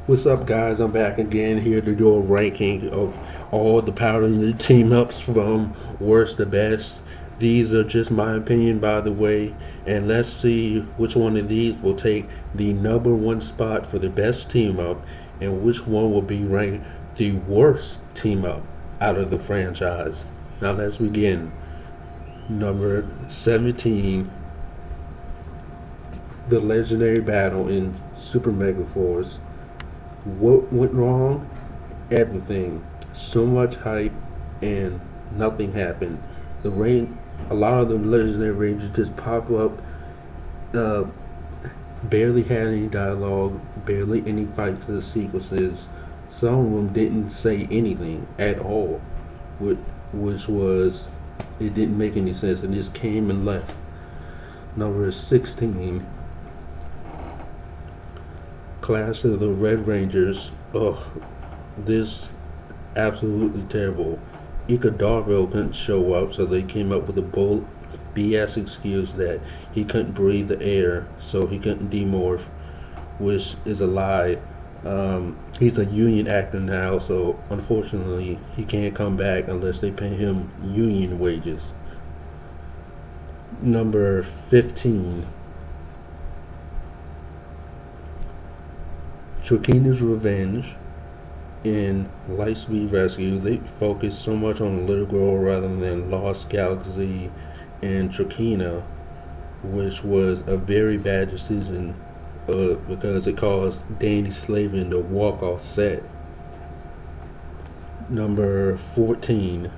What's up, guys? I'm back again here to do a ranking of all the Power Ranger team ups from worst to best. These are just my opinion, by the way, and let's see which one of these will take the number one spot for the best team up and which one will be ranked the worst team up out of the franchise. Now, let's begin. Number 17, the legendary battle in Super Mega Force. What went wrong? Everything. So much hype and nothing happened. The rain, a lot of the legendary rangers just pop up. Uh, Barely had any dialogue, barely any fight sequences. Some of them didn't say anything at all, which was it didn't make any sense. It just came and left. Number 16, Clash of the Red Rangers. Ugh, this absolutely terrible. Ika Darville couldn't show up, so they came up with a bull BS excuse that he couldn't breathe the air, so he couldn't demorph, which is a lie. He's a union actor now, so unfortunately he can't come back unless they pay him union wages. Number 15, Chokina's Revenge. In Lightspeed Rescue, they focused so much on Little Girl rather than Lost Galaxy and Chokina, which was a very bad decision because it caused Danny Slavin to walk off set. Number 14,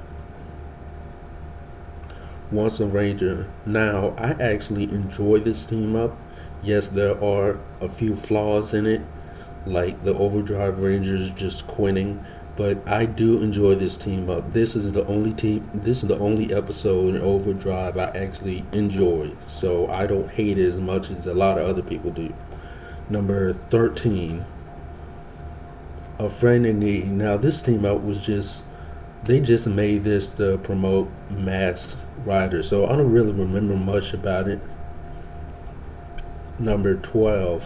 Once a Ranger. Now, I actually enjoy this team up. Yes, there are a few flaws in it, like the Overdrive Rangers just quitting, but I do enjoy this team up. This is the only episode in Overdrive I actually enjoy, so I don't hate it as much as a lot of other people do. Number 13, A Friend in Need. Now, this team up was they just made this to promote Masked Rider, so I don't really remember much about it. Number 12,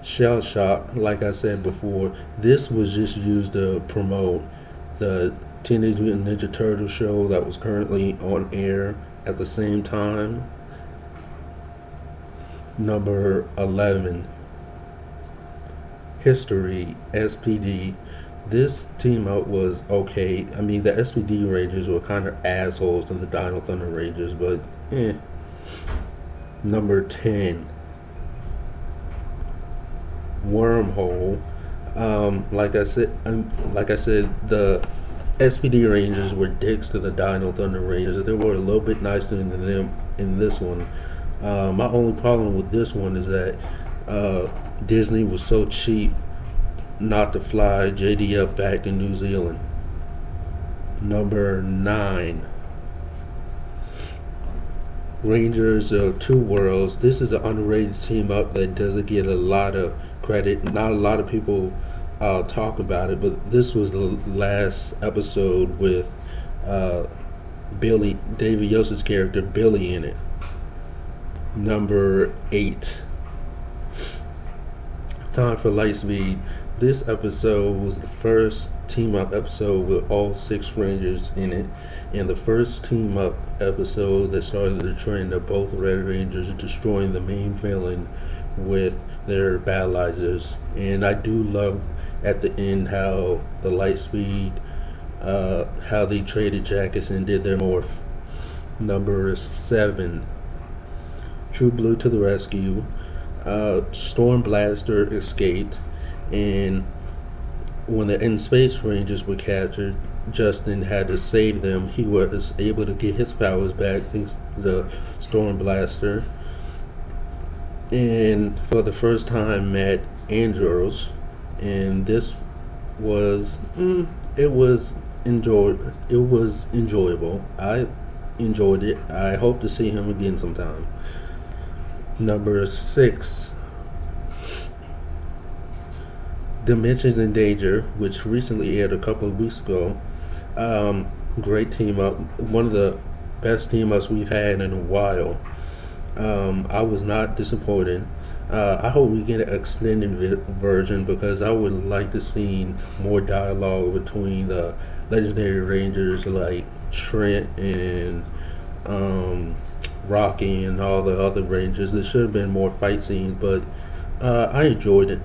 Shell Shock. Like I said before, this was just used to promote the Teenage Mutant Ninja Turtle show that was currently on air at the same time. Number 11, History SPD. This team up was okay. I mean, the SPD Rangers were kind of assholes to the Dino Thunder Rangers, but eh. Number 10, Wormhole. Like I said, the SPD Rangers were dicks to the Dino Thunder Rangers. They were a little bit nicer than them in this one. My only problem with this one is that Disney was so cheap not to fly JD up back to New Zealand. Number 9, Rangers of Two Worlds. This is an underrated team up that doesn't get a lot of credit. Not a lot of people talk about it, but this was the last episode with Billy, David Yost's character Billy, in it. Number 8, Time for Lightspeed. This episode was the first team up episode with all 6 Rangers in it, and the first team up episode that started the trend of both Red Rangers destroying the main villain with their battleizers. And I do love at the end how the Lightspeed, how they traded jackets and did their morph. Number 7, True Blue to the rescue. Storm Blaster escaped, and when the In Space Rangers were captured, Justin had to save them. He was able to get his powers back thanks to the Storm Blaster, and for the first time met Andros, and this was it was enjoyable. I enjoyed it. I hope to see him again sometime. Number 6, Dimensions in Danger, which recently aired a couple of weeks ago. Great team up. One of the best team ups we've had in a while. I was not disappointed. I hope we get an extended version because I would like to see more dialogue between the legendary Rangers like Trent and um, Rocky and all the other Rangers. There should have been more fight scenes, but I enjoyed it.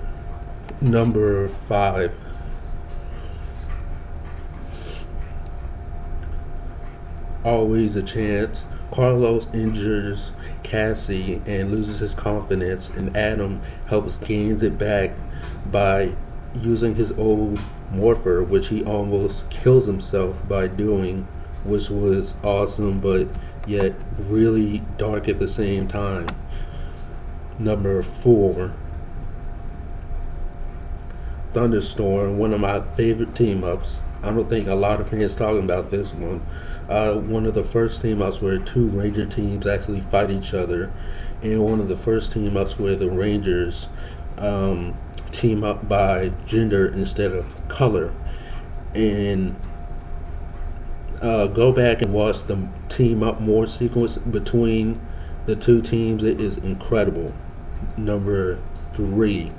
Number 5. Always a chance. Carlos injures Cassie and loses his confidence, and Adam helps gains it back by using his old morpher, which he almost kills himself by doing, which was awesome, but yet really dark at the same time. Number 4, Thunderstorm, one of my favorite team ups. I don't think a lot of fans talking about this one. One of the first team ups where two Ranger teams actually fight each other, and one of the first team ups where the Rangers team up by gender instead of color. And go back and watch the team up more sequence between the two teams. It is incredible. Number 3,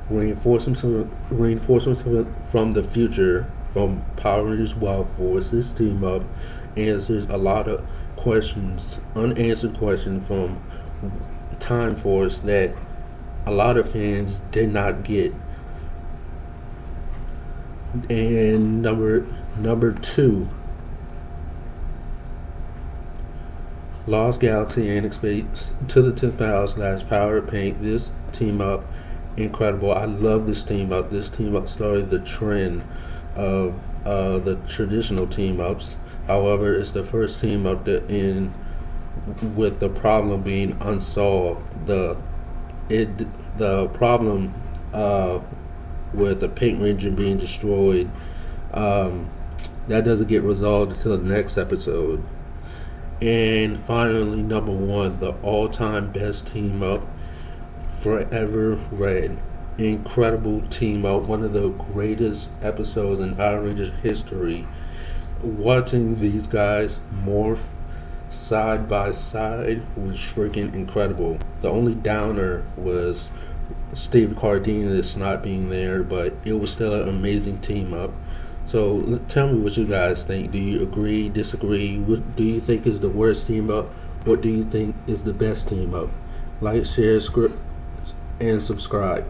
reinforcements from the future from Power Rangers Wild Force. This team up answers a lot of questions, unanswered questions from Time Force that a lot of fans did not get. And number 2, Lost Galaxy and Space to the 10th Power / Power Paint. This team up incredible. I love this team up. This team up started the trend of the traditional team ups. However, it's the first team up that in with the problem being unsolved. The problem with the Pink Ranger being destroyed, that doesn't get resolved until the next episode. And finally, number 1, the all-time best team up, Forever Red. Incredible team up, one of the greatest episodes in Power Rangers history. Watching these guys morph side by side was freaking incredible. The only downer was Steve Cardenas not being there, but it was still an amazing team up. So tell me what you guys think. Do you agree, disagree? What do you think is the worst team up? What do you think is the best team up? Like, share, and subscribe.